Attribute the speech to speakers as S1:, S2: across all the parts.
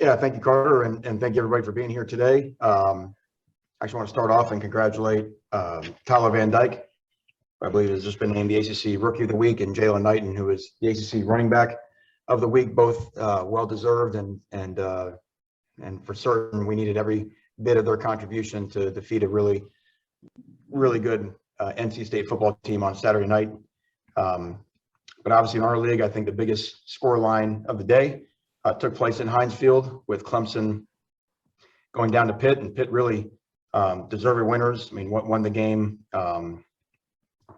S1: Yeah, thank you, Carter, and thank you everybody for being here today. I actually want to start off and congratulate Tyler Van Dyke, who I believe has just been named the ACC Rookie of the Week, and Jalen Knighton, who is the ACC Running Back of the Week, both well deserved, and for certain we needed every bit of their contribution to defeat a really good NC State football team on Saturday night. But obviously in our league, I think the biggest score line of the day took place in Heinz Field with Clemson going down to Pitt, and Pitt really deserved winners. I mean, won the game,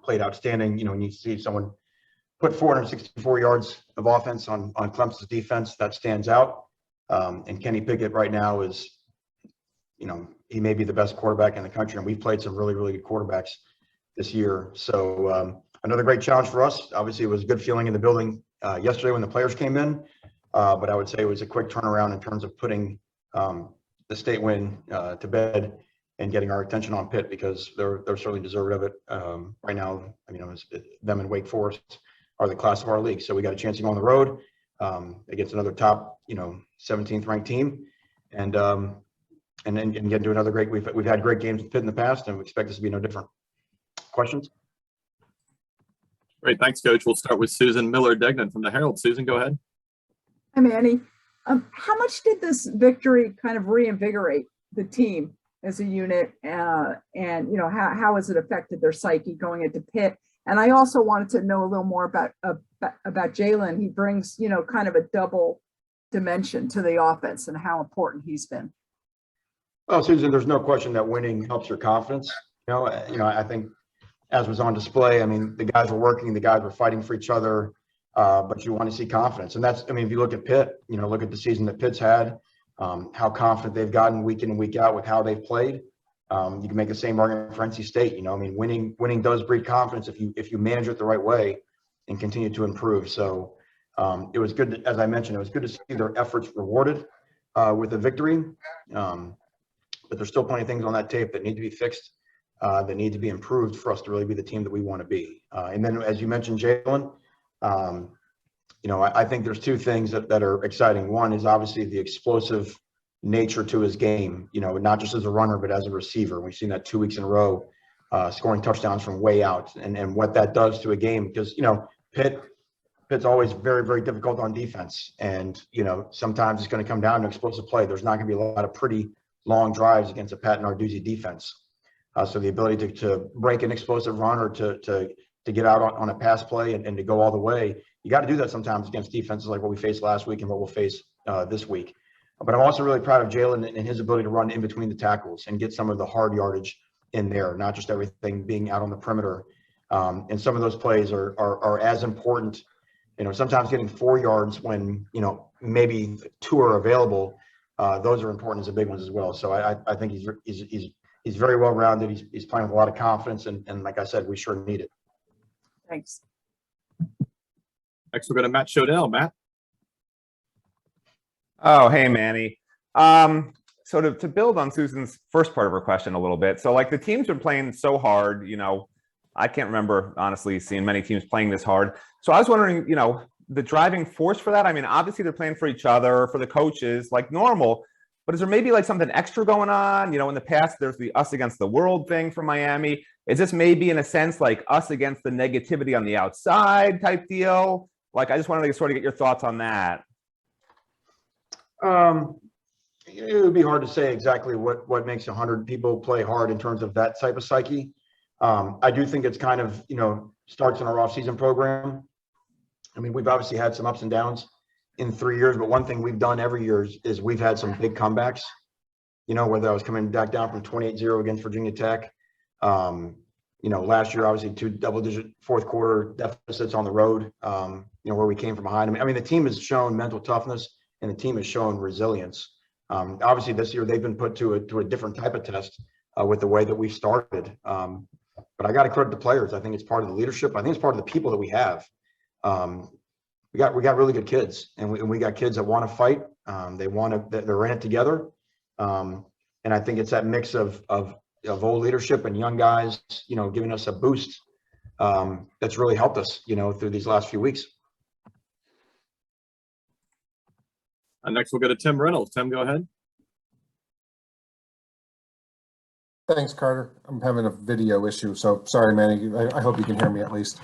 S1: played outstanding. You know, when you see someone put 464 yards of offense on Clemson's defense, that stands out. And Kenny Pickett right now is, you know, he may be the best quarterback in the country, and we've played some really good quarterbacks this year. So another great challenge for us. Obviously, it was a good feeling in the building yesterday when the players came in, but I would say it was a quick turnaround in terms of putting the state win to bed and getting our attention on Pitt, because they're certainly deserving of it right now. I mean, them and Wake Forest are the class of our league, so we got a chance to go on the road against another top, 17th ranked team, and get into another great. We've had great games with Pitt in the past, and we expect this to be no different. Questions?
S2: Great, thanks, Coach. We'll start with Susan Miller-Degnan from the Herald. Susan, go ahead.
S3: Hi, Manny. How much did this victory kind of reinvigorate the team as a unit, and how has it affected their psyche going into Pitt? And I also wanted to know a little more about Jalen. He brings kind of a double dimension to the offense and how important he's been.
S1: Well, Susan, there's no question that winning helps your confidence. I think as was on display, I mean, the guys were working, the guys were fighting for each other, but you want to see confidence. And that's, I mean, if you look at Pitt, look at the season that Pitt's had, how confident they've gotten week in and week out with how they've played. You can make the same argument for NC State. I mean, winning does breed confidence if you manage it the right way and continue to improve. So it was good, as I mentioned, it was good to see their efforts rewarded with a victory. But there's still plenty of things on that tape that need to be fixed, that need to be improved for us to really be the team that we want to be. And then, as you mentioned, Jalen, I think there's two things that are exciting. One is obviously the explosive nature to his game, not just as a runner, but as a receiver. We've seen that 2 weeks in a row, scoring touchdowns from way out, and what that does to a game, because, Pitt's always very difficult on defense. And, sometimes it's going to come down to explosive play. There's not going to be a lot of pretty long drives against a Pat Narduzzi defense. So the ability to break an explosive run or to get out on a pass play and to go all the way, you got to do that sometimes against defenses like what we faced last week and what we'll face this week. But I'm also really proud of Jalen and his ability to run in between the tackles and get some of the hard yardage in there, not just everything being out on the perimeter. And some of those plays are as important. Sometimes getting 4 yards when, maybe 2 are available, those are important as the big ones as well. So I think he's very well rounded. He's playing with a lot of confidence, and like I said, we sure need it.
S3: Thanks.
S2: Next, we're going to Matt Shodell. Matt.
S4: Oh, hey, Manny. So to build on Susan's first part of her question a little bit, so like the teams are playing so hard, I can't remember, honestly, seeing many teams playing this hard. So I was wondering, the driving force for that. I mean, obviously they're playing for each other, for the coaches, like normal, but is there maybe like something extra going on? In the past, there's the us against the world thing from Miami. Is this maybe in a sense like us against the negativity on the outside type deal? Like, I just wanted to sort of get your thoughts on that.
S1: It would be hard to say exactly what makes 100 people play hard in terms of that type of psyche. I do think it's kind of, starts in our off-season program. I mean, we've obviously had some ups and downs in 3 years, but one thing we've done every year is we've had some big comebacks, whether I was coming back down from 28-0 against Virginia Tech. Last year, obviously 2 double-digit fourth quarter deficits on the road, where we came from behind. I mean, the team has shown mental toughness and the team has shown resilience. Obviously this year they've been put to a different type of test with the way that we've started. But I got to credit the players. I think it's part of the leadership. I think it's part of the people that we have. We got really good kids, and we got kids that want to fight. They're in it together. And I think it's that mix of old leadership and young guys, giving us a boost that's really helped us, through these last few weeks.
S2: Next, we'll go to Tim Reynolds. Tim, go ahead.
S5: Thanks, Carter. I'm having a video issue, so sorry, Manny. I hope you can hear me at least.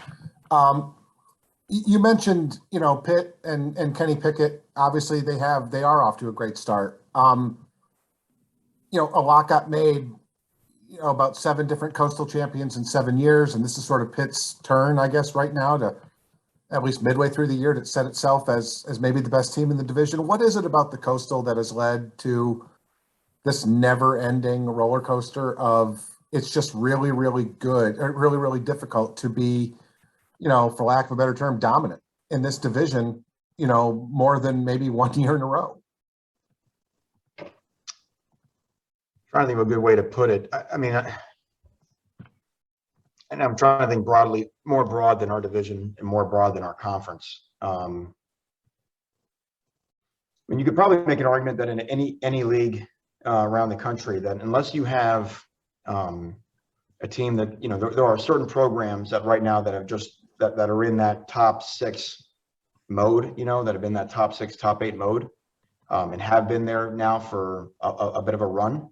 S5: You mentioned, Pitt and Kenny Pickett. Obviously, they are off to a great start. A lot got made, about 7 different Coastal champions in 7 years, and this is sort of Pitt's turn, I guess, right now to at least midway through the year to set itself as maybe the best team in the division. What is it about the Coastal that has led to this never-ending roller coaster of it's just really, really good, or really, really difficult to be, for lack of a better term, dominant in this division, more than maybe 1 year in a row?
S1: Trying to think of a good way to put it. And I'm trying to think broadly, more broad than our division and more broad than our conference. You could probably make an argument that in any league around the country, that unless you have a team that, there are certain programs that right now that have that are in that top 6 mode, that have been that top 6, top 8 mode, and have been there now for a bit of a run.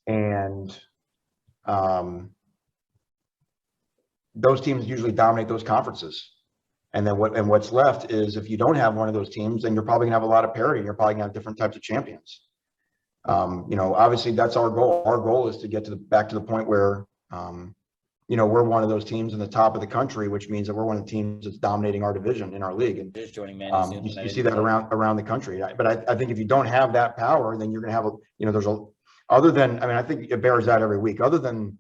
S1: And those teams usually dominate those conferences. And then what's left is, if you don't have one of those teams, then you're probably gonna have a lot of parity. You're probably gonna have different types of champions. Obviously that's our goal. Our goal is to get back to the point where, we're one of those teams in the top of the country, which means that we're one of the teams that's dominating our division in our league. And
S6: Just joining Manny.
S1: you see that around the country. But I think if you don't have that power, then you're gonna have I think it bears out every week. Other than,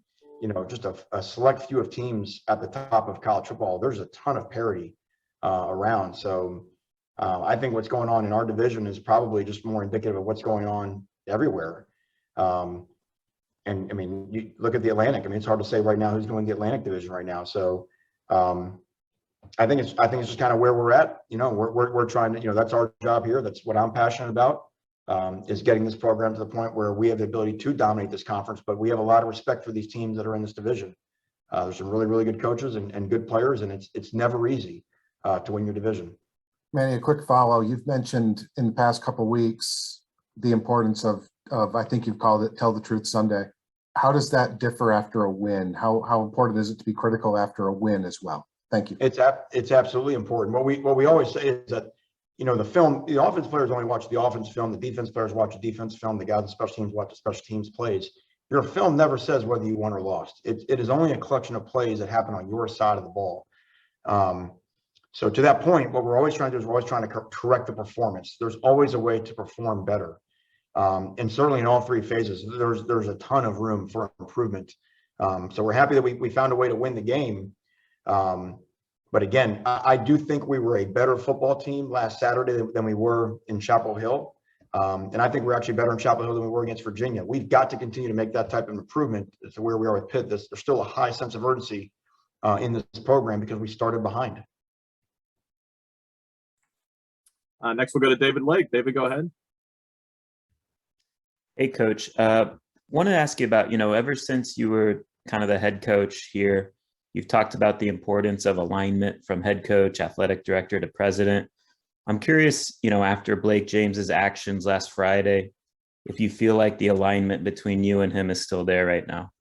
S1: just a select few of teams at the top of college football, there's a ton of parity around. So I think what's going on in our division is probably just more indicative of what's going on everywhere. You look at the Atlantic. It's hard to say right now who's going to the Atlantic division right now. So I think it's just kind of where we're at. We're trying to, that's our job here. That's what I'm passionate about. Is getting this program to the point where we have the ability to dominate this conference, but we have a lot of respect for these teams that are in this division. There's some really, really good coaches and good players, and it's never easy to win your division.
S5: Manny, a quick follow. You've mentioned in the past couple of weeks the importance of I think you've called it Tell the Truth Sunday. How does that differ after a win? How important is it to be critical after a win as well? Thank you. It's
S1: absolutely important. What we always say is that, the offense players only watch the offense film, the defense players watch the defense film, the guys in special teams watch the special teams plays. Your film never says whether you won or lost. It is only a collection of plays that happen on your side of the ball. So to that point, what we're always trying to do is we're always trying to correct the performance. There's always a way to perform better. And certainly in all 3 phases, there's a ton of room for improvement. So we're happy that we found a way to win the game. But again, I do think we were a better football team last Saturday than we were in Chapel Hill. And I think we're actually better in Chapel Hill than we were against Virginia. We've got to continue to make that type of improvement to where we are with Pitt. There's still a high sense of urgency in this program because we started behind.
S2: Next, we'll go to David Lake. David, go ahead.
S6: Hey, Coach. Wanted to ask you about, ever since you were kind of the head coach here, you've talked about the importance of alignment from head coach, athletic director to president. I'm curious, after Blake James's actions last Friday, if you feel like the alignment between you and him is still there right now.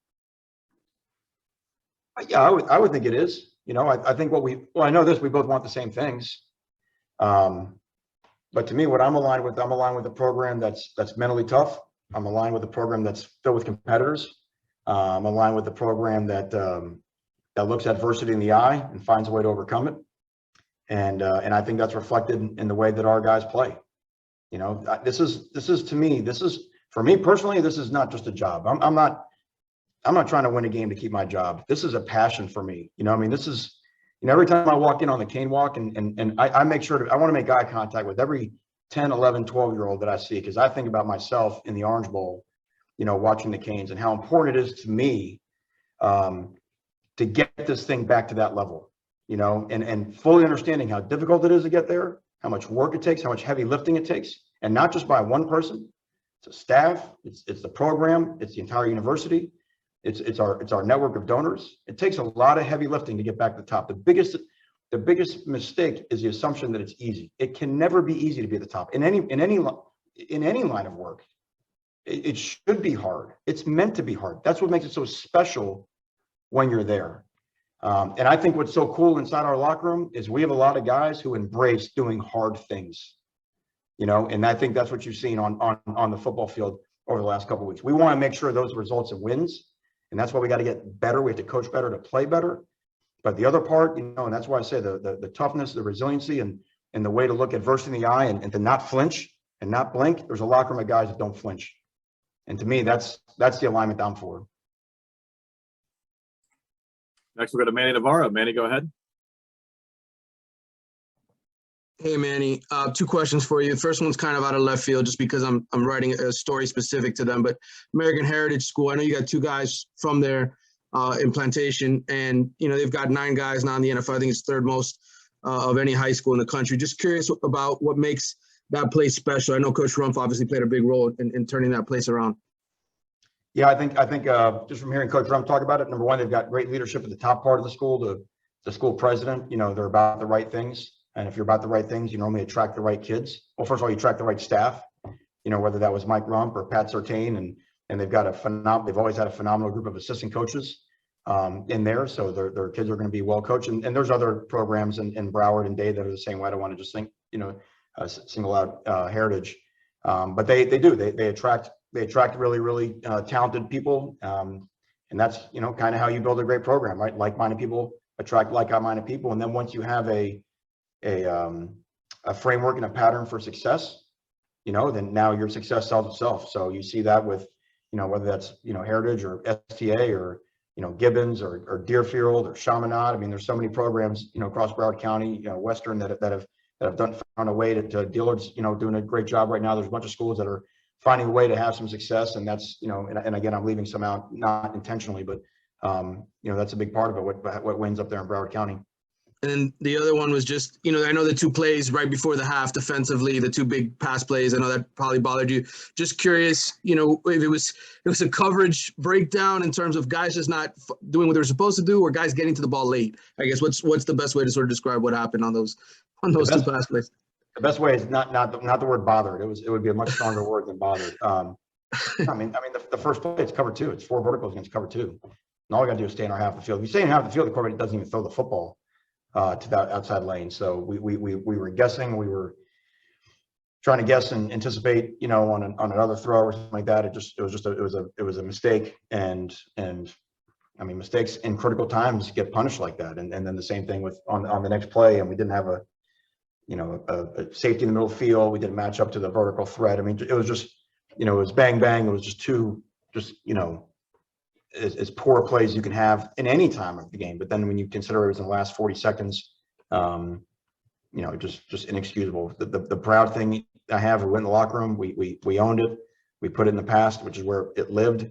S1: Yeah, I would think it is. I think I know this, we both want the same things. But to me, what I'm aligned with a program that's mentally tough. I'm aligned with a program that's filled with competitors. I'm aligned with a program that looks adversity in the eye and finds a way to overcome it. And I think that's reflected in the way that our guys play. This is to me, for me personally, this is not just a job. I'm not trying to win a game to keep my job. This is a passion for me. This is, every time I walk in on the cane walk and I make sure I want to make eye contact with every 10, 11, 12-year-old that I see, because I think about myself in the Orange Bowl, watching the Canes and how important it is to me to get this thing back to that level, and fully understanding how difficult it is to get there, how much work it takes, how much heavy lifting it takes, and not just by one person. It's a staff, it's the program, it's the entire university, it's our network of donors. It takes a lot of heavy lifting to get back to the top. The the biggest mistake is the assumption that it's easy. It can never be easy to be at the top in any line of work. It should be hard. It's meant to be hard. That's what makes it so special when you're there. And I think what's so cool inside our locker room is we have a lot of guys who embrace doing hard things, and I think that's what you've seen on the football field over the last couple of weeks. We want to make sure those results are wins, and that's why we got to get better. We have to coach better to play better. But the other part, and that's why I say the toughness, the resiliency, and the way to look adversity in the eye and to not flinch and not blink. There's a locker room of guys that don't flinch. And to me, that's the alignment down forward.
S2: Next, we'll go to Manny Navarro. Manny, go ahead.
S7: Hey, Manny, 2 questions for you. The first one's kind of out of left field just because I'm writing a story specific to them. But American Heritage School, I know you got 2 guys from there in Plantation, and they've got 9 guys now in the NFL. I think it's 3rd most of any high school in the country. Just curious about what makes that place special. I know Coach Rumpf obviously played a big role in turning that place around.
S1: Yeah, I think just from hearing Coach Rumpf talk about it, number one, they've got great leadership at the top part of the school. The school president, they're about the right things. And if you're about the right things, you normally attract the right kids. Well, first of all, you attract the right staff, whether that was Mike Rump or Pat Surtain, and they've got they've always had a phenomenal group of assistant coaches in there. So their kids are going to be well coached. And there's other programs in Broward and Dade that are the same way. I don't want to just think, single out Heritage. But they do. They attract really, really talented people. And that's, kind of how you build a great program, right? Like-minded people attract like-minded people. And then once you have a framework and a pattern for success, then now your success sells itself. So you see that with, whether that's, Heritage or STA or, Gibbons or Deerfield or Chaminade. I mean, there's so many programs, across Broward County, Western that have found a way to Dillard's, doing a great job right now. There's a bunch of schools that are finding a way to have some success, and that's, and again, I'm leaving some out, not intentionally, but that's a big part of it. What wins up there in Broward County.
S7: And then the other one was just, I know the 2 plays right before the half defensively, the 2 big pass plays. I know that probably bothered you. Just curious, if it was a coverage breakdown in terms of guys just not doing what they're supposed to do, or guys getting to the ball late. I guess what's the best way to sort of describe what happened on those 2 pass plays?
S1: The best way is not the word bothered. It would be a much stronger word than bothered. I mean, the first play, it's cover 2. It's 4 verticals against cover 2. And all we got to do is stay in our half of the field. If you stay in half of the field, the quarterback doesn't even throw the football to that outside lane. So we were guessing. We were trying to guess and anticipate, on another throw or something like that. It was a mistake. And I mean, mistakes in critical times get punished like that. And then the same thing with on the next play. And we didn't have a safety in the middle field. We didn't match up to the vertical threat. I mean, it was just, it was bang, bang. It was just as poor plays you can have in any time of the game. But then when you consider it was in the last 40 seconds, just inexcusable. The proud thing I have, we went in the locker room, we owned it. We put it in the past, which is where it lived.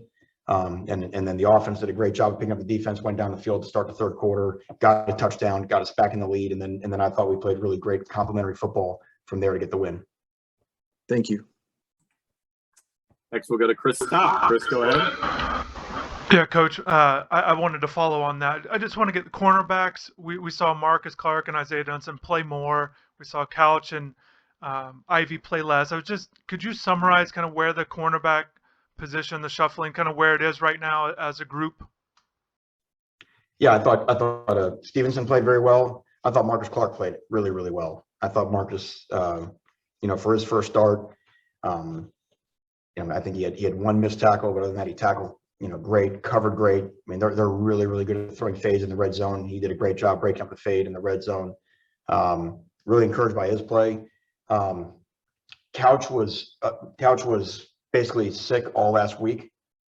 S1: And then the offense did a great job of picking up the defense, went down the field to start the 3rd quarter, got a touchdown, got us back in the lead. And then I thought we played really great complementary football from there to get the win.
S7: Thank you.
S2: Next, we'll go to Chris Stock. Chris, go ahead.
S8: Yeah, Coach, I wanted to follow on that. I just want to get the cornerbacks. We saw Marcus Clark and Isaiah Dunson play more. We saw Couch and Ivy play less. Could you summarize kind of where the cornerback position, the shuffling, kind of where it is right now as a group?
S1: Yeah, I thought Stevenson played very well. I thought Marcus Clark played really, really well. I thought Marcus, for his first start, I think he had 1 missed tackle, but other than that, he tackled, great, covered great. I mean, they're really, really good at throwing fades in the red zone. He did a great job breaking up the fade in the red zone. Really encouraged by his play. Couch was basically sick all last week.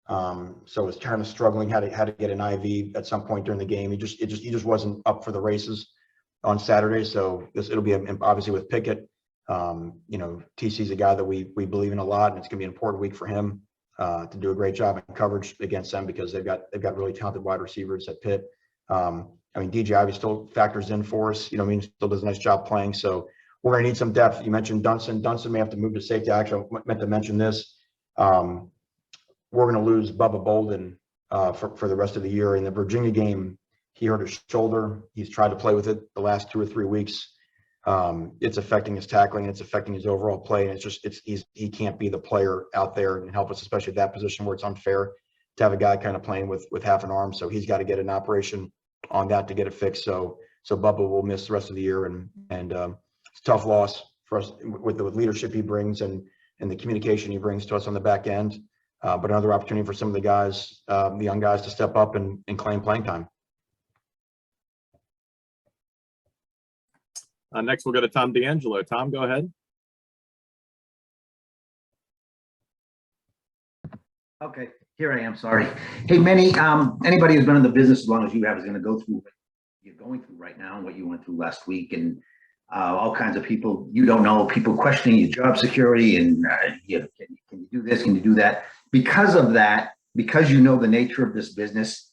S1: So was kind of struggling, had to get an IV at some point during the game. He just wasn't up for the races on Saturday. So it'll be obviously with Pickett. TC's a guy that we believe in a lot, and it's gonna be an important week for him to do a great job in coverage against them because they've got really talented wide receivers at Pitt. DJ Ivy still factors in for us. Still does a nice job playing. So we're gonna need some depth. You mentioned Dunson. Dunson may have to move to safety. Actually, I meant to mention this. We're going to lose Bubba Bolden for the rest of the year. In the Virginia game, He hurt his shoulder. He's tried to play with it the last 2 or 3 weeks. It's affecting his tackling. It's affecting his overall play. And he can't be the player out there and help us, especially at that position where it's unfair to have a guy kind of playing with half an arm. So he's got to get an operation on that to get it fixed. So Bubba will miss the rest of the year, and it's a tough loss for us with the leadership he brings and the communication he brings to us on the back end. But another opportunity for some of the guys, the young guys, to step up and claim playing time.
S2: Next, we'll go to Tom Dangelo. Tom, go ahead.
S9: Okay, here I am, sorry. Hey, Manny, anybody who's been in the business as long as you have is going to go through what you're going through right now and what you went through last week, and all kinds of people you don't know, people questioning your job security and can you do this, can you do that? Because of that, because you know the nature of this business,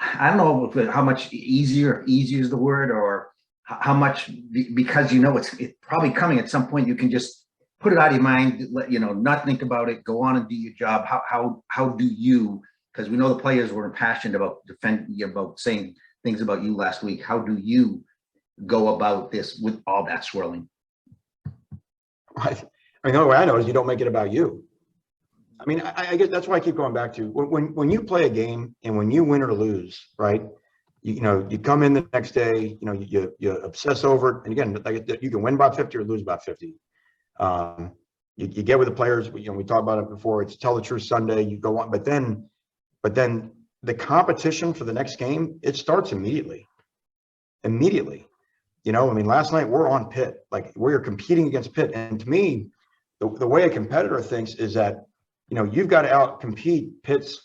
S9: I don't know how much easier is the word, or how much, because you know it's probably coming at some point, you can just put it out of your mind, not think about it, go on and do your job. How do you, because we know the players were impassioned about saying things about you last week. How do you go about this with all that swirling?
S1: I mean, the only way I know is you don't make it about you. I mean, I guess that's why I keep going back to when you play a game and when you win or lose, right? You come in the next day, you obsess over it. And again, like, you can win by 50 or lose by 50. You get with the players, we talked about it before, it's tell the truth Sunday, you go on, but then the competition for the next game, it starts immediately. I mean, last night we're on Pitt, like we're competing against Pitt. And to me, the way a competitor thinks is that, you've got to out-compete Pitt's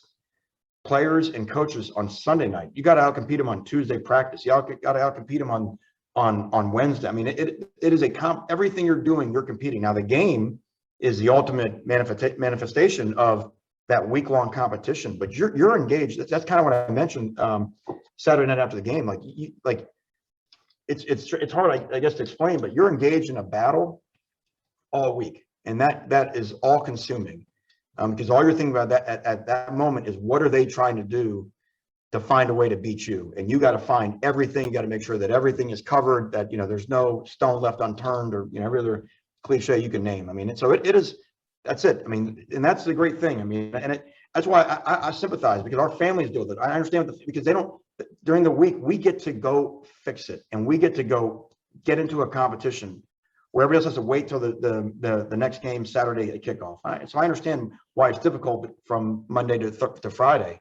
S1: players and coaches on Sunday night. You got to outcompete them on Tuesday practice. You got to outcompete them on Wednesday. I mean, it is everything you're doing, you're competing. Now the game is the ultimate manifestation of that week-long competition, but you're engaged. That's kind of what I mentioned Saturday night after the game. Like it's hard, I guess, to explain, but you're engaged in a battle all week, and that is all consuming. Because all you're thinking about at that moment is what are they trying to do to find a way to beat you, and you got to find everything. You got to make sure that everything is covered, that there's no stone left unturned, or every other cliche you can name. I mean, so it is. That's it. I mean, and that's the great thing. I mean, and that's why I sympathize, because our families deal with it. I understand because they don't. During the week, we get to go fix it, and we get to go get into a competition where everybody else has to wait till the next game Saturday at kickoff. So I understand why it's difficult from Monday to Friday.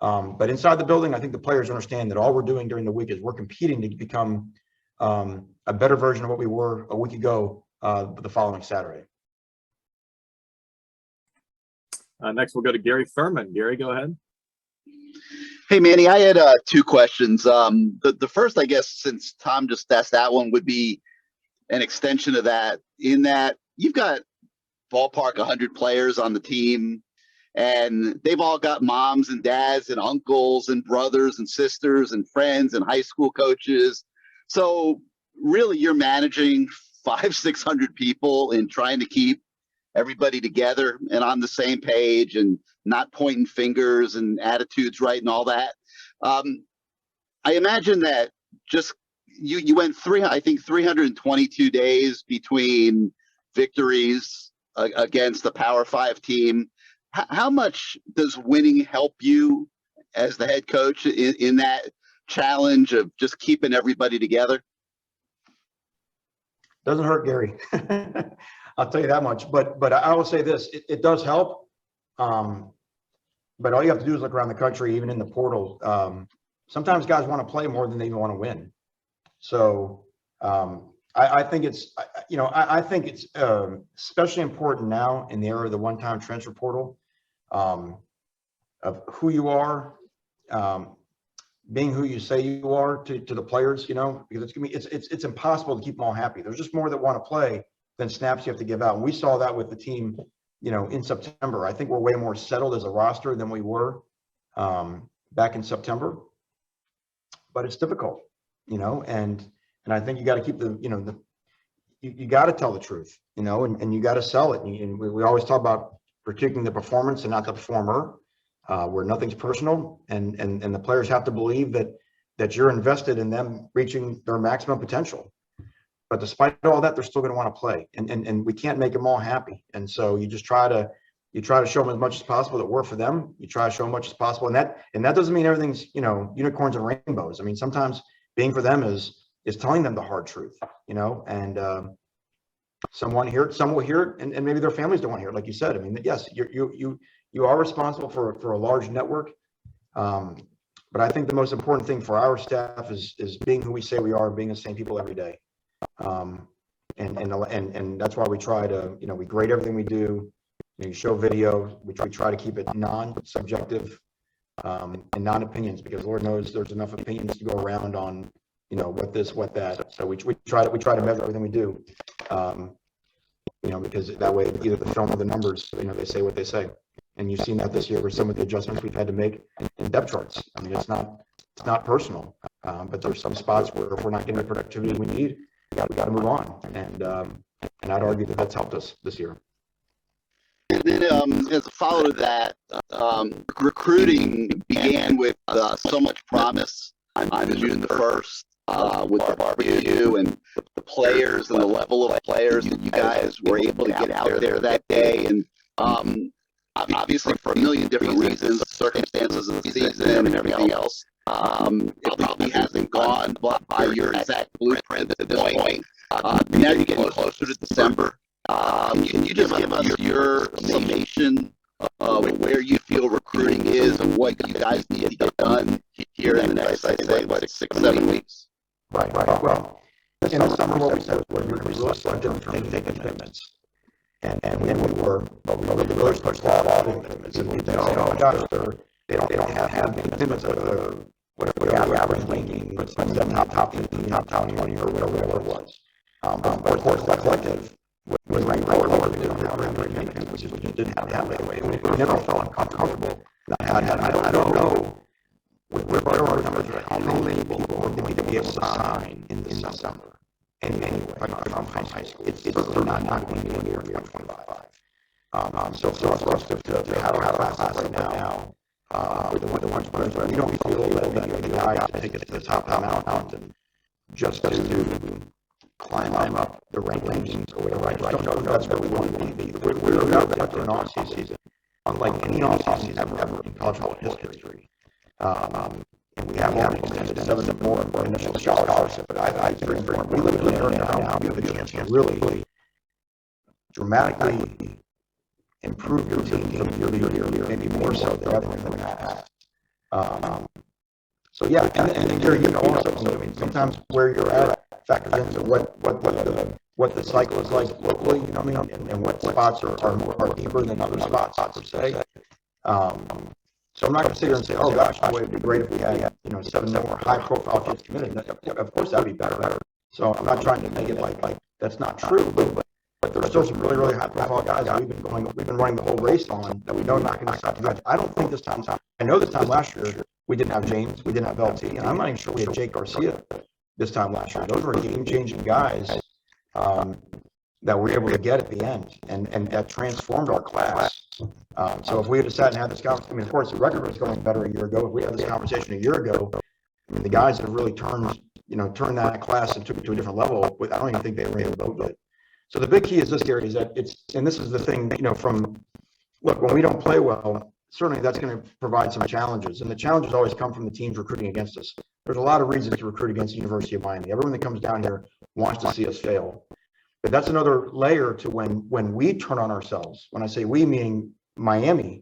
S1: But inside the building, I think the players understand that all we're doing during the week is we're competing to become a better version of what we were a week ago the following Saturday.
S2: Next, we'll go to Gary Thurman. Gary, go ahead.
S10: Hey, Manny, I had 2 questions. The first, I guess, since Tom just asked that one, would be an extension of that, in that you've got ballpark 100 players on the team, and they've all got moms and dads and uncles and brothers and sisters and friends and high school coaches. So really you're managing 500-600 people and trying to keep everybody together and on the same page and not pointing fingers and attitudes right and all that. I imagine that just you went 322 days between victories against the Power 5 team. How much does winning help you as the head coach in that challenge of just keeping everybody together?
S1: Doesn't hurt, Gary. I'll tell you that much. But I will say this: it does help. But all you have to do is look around the country, even in the portal. Sometimes guys want to play more than they even want to win. So I think it's, I think it's especially important now in the era of the one-time transfer portal, of who you are, being who you say you are to the players, because it's impossible to keep them all happy. There's just more that want to play than snaps you have to give out. And we saw that with the team, in September. I think we're way more settled as a roster than we were back in September. But it's difficult, and I think you got to keep you got to tell the truth, and you got to sell it. And we always talk about critiquing the performance and not the performer, where nothing's personal, and the players have to believe that that you're invested in them reaching their maximum potential. But despite all that, they're still going to want to play, and we can't make them all happy. And so you just try to show them as much as possible that we're for them. You try to show them as much as possible, and that doesn't mean everything's unicorns and rainbows. I mean, sometimes being for them is telling them the hard truth, and some want to hear it, some will hear it, and maybe their families don't want to hear it. Like you said, I mean, yes, you are responsible for a large network, but I think the most important thing for our staff is being who we say we are, being the same people every day. And that's why we try to, we grade everything we do. You show video. We try to keep it non-subjective and non-opinions, because Lord knows there's enough opinions to go around on, what this, what that. So we try to measure everything we do, because that way either the film or the numbers, they say what they say. And you've seen that this year with some of the adjustments we've had to make in depth charts. I mean, it's not personal, but there's some spots where if we're not getting the productivity we need, we got to move on. And I'd argue that that's helped us this year.
S10: And then as a follow to that, recruiting began with so much promise on June the 1st with the barbecue and the players and the level of players that you guys were able to get out there that day. And obviously for a million different reasons, circumstances of the season and everything else, it probably hasn't gone by your exact blueprint at this point. Now you're getting closer to December. Can you just give us your summation of where you feel recruiting is and what you guys need to get done here in the next, I'd say, 6-7 weeks?
S1: Right. Well, in the summer, what we said was we really started taking commitments. And we were, but we really started to have commitments. And we think, oh gosh, they don't have commitments of whatever the average ranking, but some of them top 15, top 20, or whatever it was. But of course, that collective was ranked lower than we did on the average ranking, which is we just didn't have that way. We never felt uncomfortable. I don't know where our numbers are, how many people did we be able to sign in December. Anyway, from high school, it's certainly not going to be near 25. So for us to have our classes right now, with the ones where we don't feel that the guys to take us to the top of the mountain just to climb up the rankings or whatever. I just don't know that's where we want to be. We're about to enter an off-season, unlike any off-season ever in college football history. And we have only extended 7 more of our initial scholarship, but I think we live in an area now, we have a chance to really dramatically improve your team from year to year, maybe more so than ever in the past. So yeah, and here also. So I mean, sometimes where you're at factors into what the cycle is like locally, and what spots are deeper than other spots per se. So I'm not going to sit here and say, oh gosh, it would be great if we had 7 more high-profile kids committed. Of course, that would be better. So I'm not trying to make it like that's not true, but there's still some really high-profile guys that we've been running the whole race on that we know are not going to stop. I don't think this time. I know this time last year we didn't have James, we didn't have LT, and I'm not even sure we had Jake Garcia this time last year. Those were game-changing guys that we were able to get at the end, and that transformed our class. So if we had sat and had this conversation, of course, the record was going better a year ago. If we had this conversation a year ago, the guys have really turned that class and took it to a different level. I don't even think they were able to vote yet. So the big key is this, Gary, is that and this is the thing, look, when we don't play well, certainly that's going to provide some challenges. And the challenges always come from the teams recruiting against us. There's a lot of reasons to recruit against the University of Miami. Everyone that comes down here wants to see us fail. But that's another layer to when we turn on ourselves. When I say we, meaning Miami,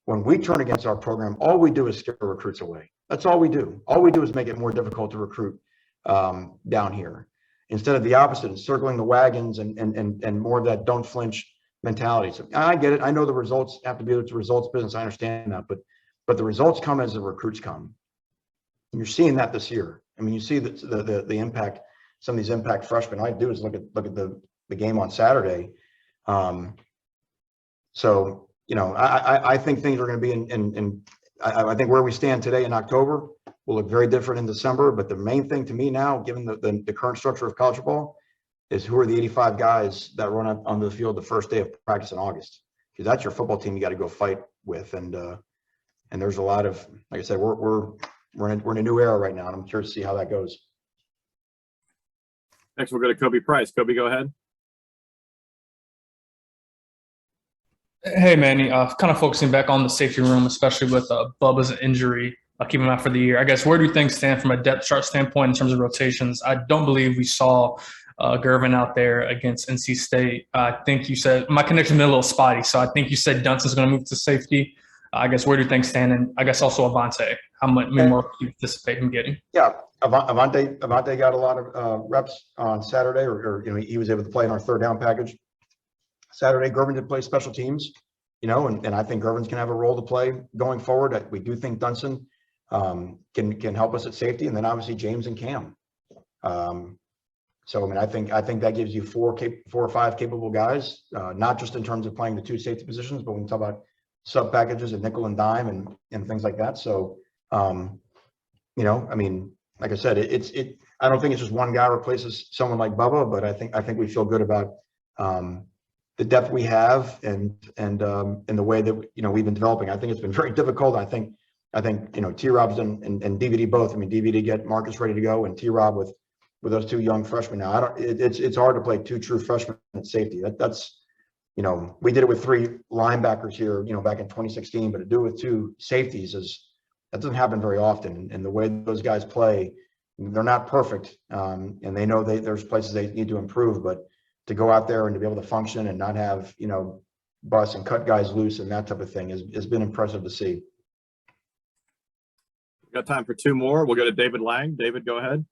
S1: when we turn against our program, all we do is scare recruits away. That's all we do. All we do is make it more difficult to recruit down here. Instead of the opposite, encircling the wagons and more of that don't flinch mentality. So I get it. I know the results have to be it's a results business. I understand that, but the results come as the recruits come. And you're seeing that this year. I mean, you see the impact. Some of these impact freshmen. All I do is look at the game on Saturday. So I think things are going to be I think where we stand today in October will look very different in December. But the main thing to me now, given the current structure of college football, is who are the 85 guys that run up onto the field the first day of practice in August? Because that's your football team you got to go fight with. And there's a lot of, like I said, we're we're in a new era right now, and I'm curious to see how that goes.
S2: Next, we'll go to Kobe Price. Kobe, go ahead.
S11: Hey, Manny, kind of focusing back on the safety room, especially with Bubba's injury, keeping him out for the year. I guess, where do things stand from a depth chart standpoint in terms of rotations? I don't believe we saw Gervin out there against NC State. I think you said, my connection been a little spotty, so I think you said Dunson's going to move to safety. I guess, where do things stand? And I guess also Avonte, how much more do you anticipate him getting?
S1: Yeah, Avonte got a lot of reps on Saturday, or he was able to play in our third down package Saturday. Gervin did play special teams, and I think Gervin's can have a role to play going forward. We do think Dunson can help us at safety, and then obviously James and Cam. So I think that gives you four or five capable guys, not just in terms of playing the two safety positions, but when you talk about sub packages and nickel and dime and things like that. So like I said, I don't think it's just one guy replaces someone like Bubba, but I think we feel good about the depth we have and the way that we've been developing. I think it's been very difficult. I think T-Rob's and DVD both. DVD get Marcus ready to go, and T-Rob with those two young freshmen. Now it's hard to play two true freshmen at safety. That's we did it with three linebackers here, back in 2016, but to do it with two safeties that doesn't happen very often. And the way those guys play, they're not perfect, and they know there's places they need to improve. But to go out there and to be able to function and not have bust and cut guys loose and that type of thing has been impressive to see.
S2: We've got time for two more. We'll go to David Lang. David, go ahead.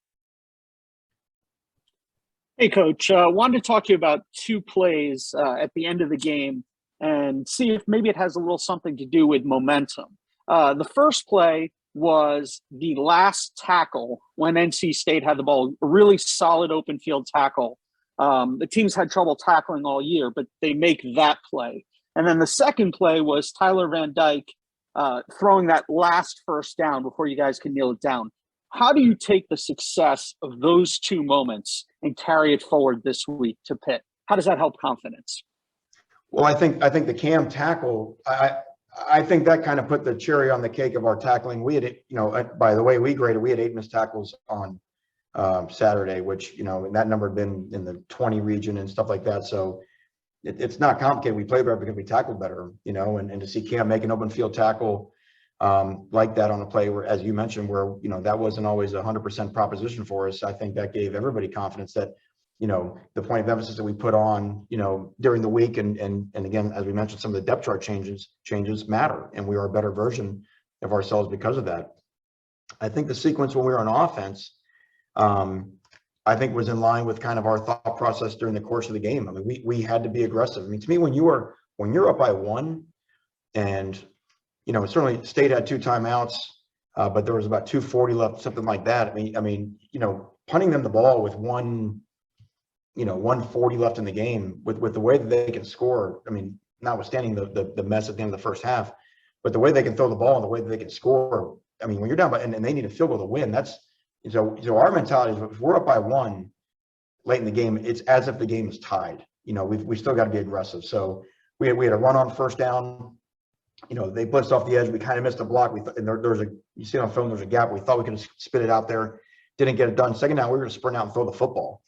S12: Hey, Coach. Wanted to talk to you about two plays at the end of the game and see if maybe it has a little something to do with momentum. The first play was the last tackle when NC State had the ball, a really solid open field tackle. The team's had trouble tackling all year, but they make that play. And then the second play was Tyler Van Dyke throwing that last first down before you guys can kneel it down. How do you take the success of those two moments and carry it forward this week to Pitt? How does that help confidence?
S1: Well, I think the Cam tackle, I think that kind of put the cherry on the cake of our tackling. We had, by the way we graded, we had 8 missed tackles on Saturday, which, and that number had been in the 20 region and stuff like that. So it's not complicated. We played better because we tackled better, and to see Cam make an open field tackle like that on a play where, as you mentioned, where, that wasn't always 100% proposition for us. I think that gave everybody confidence that, the point of emphasis that we put on, during the week. And again, as we mentioned, some of the depth chart changes matter, and we are a better version of ourselves because of that. I think the sequence when we were on offense, I think was in line with kind of our thought process during the course of the game. We had to be aggressive. To me, when you're up by 1 and, certainly State had 2 timeouts, but there was about 2:40 left, something like that. Punting them the ball with 1:40 left in the game with the way that they can score. Notwithstanding the mess at the end of the first half, but the way they can throw the ball and the way that they can score. When you're down by, and they need a field goal to win, so our mentality is if we're up by 1 late in the game, it's as if the game is tied. We still got to be aggressive. So we had a run on first down. They blitzed off the edge. We kind of missed a block. You see on film, there's a gap. We thought we could spit it out there. Didn't get it done. Second down, we were going to sprint out and throw the football.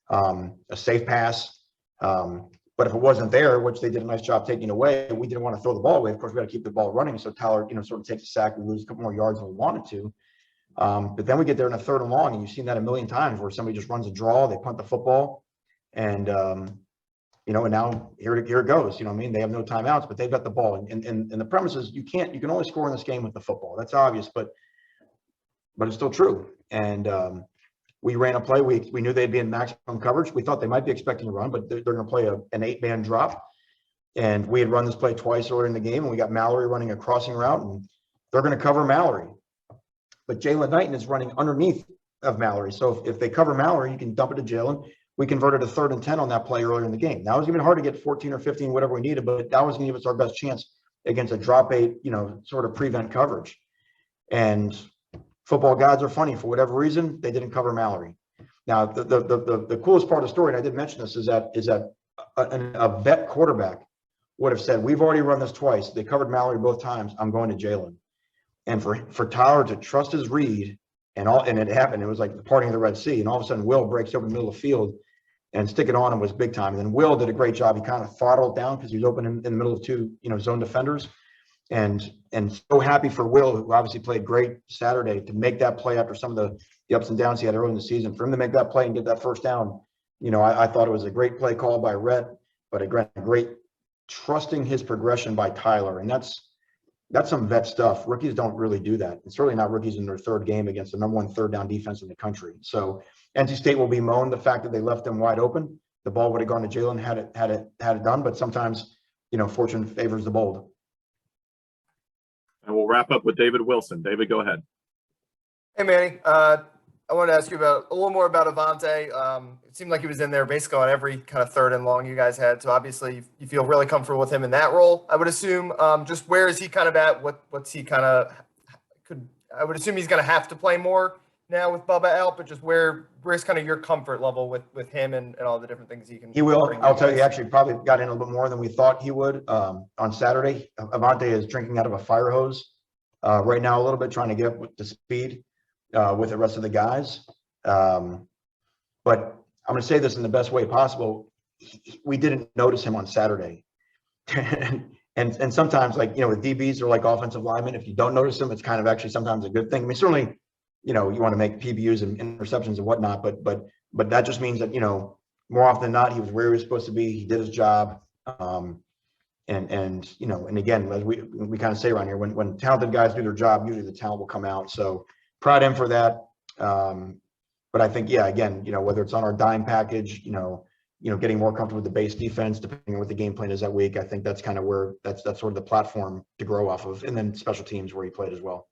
S1: A safe pass. But if it wasn't there, which they did a nice job taking away, we didn't want to throw the ball away. Of course, we got to keep the ball running. So Tyler, sort of takes a sack. We lose a couple more yards than we wanted to. But then we get there in a 3rd and long, and you've seen that a million times where somebody just runs a draw, they punt the football, and and now here it goes. They have no timeouts, but they've got the ball. And the premise is you can only score in this game with the football. That's obvious, but it's still true. And we ran a play. We knew they'd be in maximum coverage. We thought they might be expecting a run, but they're going to play an 8-man drop. And we had run this play twice earlier in the game, and we got Mallory running a crossing route, and they're going to cover Mallory. But Jalen Knighton is running underneath of Mallory. So if they cover Mallory, you can dump it to Jalen. We converted a 3rd and 10 on that play earlier in the game. Now it was going to be hard to get 14 or 15, whatever we needed, but that was going to give us our best chance against a drop 8, sort of prevent coverage. And football gods are funny. For whatever reason, they didn't cover Mallory. Now, the coolest part of the story, and I did mention this, is that a vet quarterback would have said, we've already run this twice. They covered Mallory both times. I'm going to Jalen. And for Tyler to trust his read and it happened, it was like the parting of the Red Sea. And all of a sudden Will breaks over the middle of the field and stick it on him was big time. And then Will did a great job. He kind of throttled down because he was open in the middle of two, zone defenders. And so happy for Will, who obviously played great Saturday, to make that play after some of the ups and downs he had early in the season. For him to make that play and get that first down, I thought it was a great play call by Rhett, but a great trusting his progression by Tyler. And that's some vet stuff. Rookies don't really do that. It's certainly not rookies in their third game against the number 1 third down defense in the country. So NC State will be moaned the fact that they left him wide open. The ball would have gone to Jalen had it done, but sometimes, fortune favors the bold.
S2: And we'll wrap up with David Wilson. David, go ahead.
S13: Hey, Manny. I wanted to ask you a little more about Avonte. It seemed like he was in there basically on every kind of third and long you guys had. So obviously you feel really comfortable with him in that role, I would assume. Just where is he kind of at? What's he kind of I would assume he's going to have to play more now with Bubba out, but just where's kind of your comfort level with him and all the different things he can.
S1: He will. I'll tell you, he actually probably got in a little bit more than we thought he would on Saturday. Avonte is drinking out of a fire hose right now a little bit, trying to get up with the speed with the rest of the guys. But I'm going to say this in the best way possible. We didn't notice him on Saturday. and sometimes, like, with DBs or like offensive linemen, if you don't notice them, it's kind of actually sometimes a good thing. I mean, certainly, you want to make PBUs and interceptions and whatnot, but that just means that, more often than not, he was where he was supposed to be. He did his job. And again, as we kind of say around here, when talented guys do their job, usually the talent will come out. So proud of him for that. But I think, again, whether it's on our dime package, getting more comfortable with the base defense, depending on what the game plan is that week, I think that's kind of where that's sort of the platform to grow off of. And then special teams where he played as well.